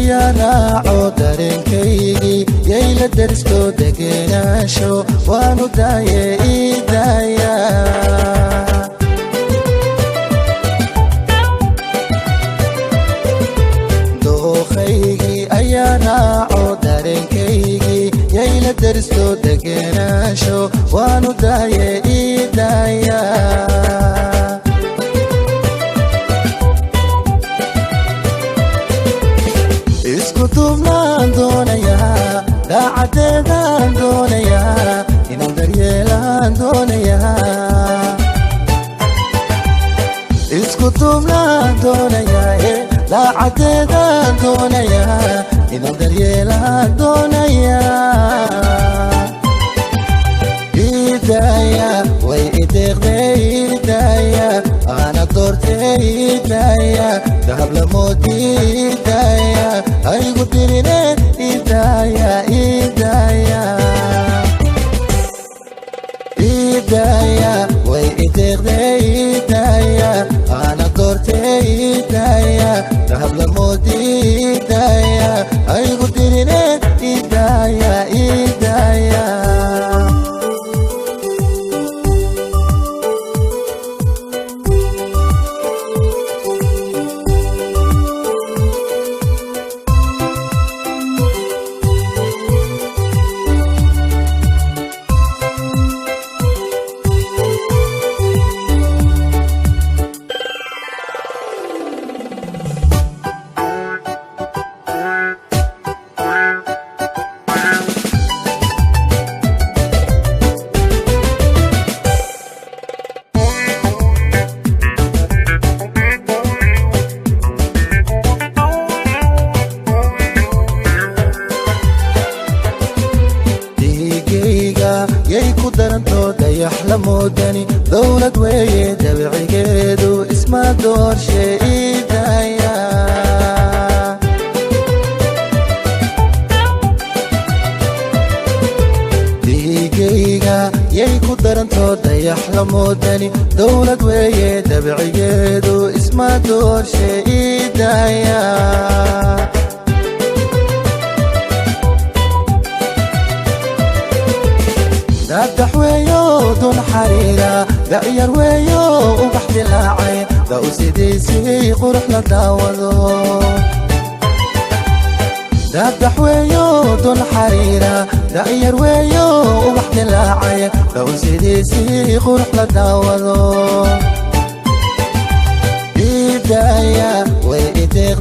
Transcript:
ayaa raaco dareenkaygii yayla daristo degenaansho waanu daaye idaaya dooqaygii ayaa raaco dareenkaygii yayla daristo degenaansho waanu daaye idaaya iskuduubnaan doonayaa daacadeedaan doonayaa inaan daryeelaan doonayaa iskuduubnaan doonayaa daacadeedaan doonayaa inaan daryeelaan doonayaa idaaya way ideeqday idaaya ana doortay idaaya dahablamoodii idaaya aygu dirineen idaaya idaaya idaaya way ideeqday idaaya ana doortay idaaya dahablamoodii idaaya aygu dirineen idaaya idaaya yay ku daranto dayax la moodani dowlad weeye dabcigeedu isma doorshe idaaya diigayga yay ku daranto dayax la moodani dowlad weeye dabcigeedu isma doorshe idaaya دادح ويو دون حريرة داير ويو وبحد اللاعي داو سيديسي قرح لداوضو دادح ويو دون حريرة داير ويو وبحد اللاعي داو سيديسي قرح لداوضو إيدايا وإيديغ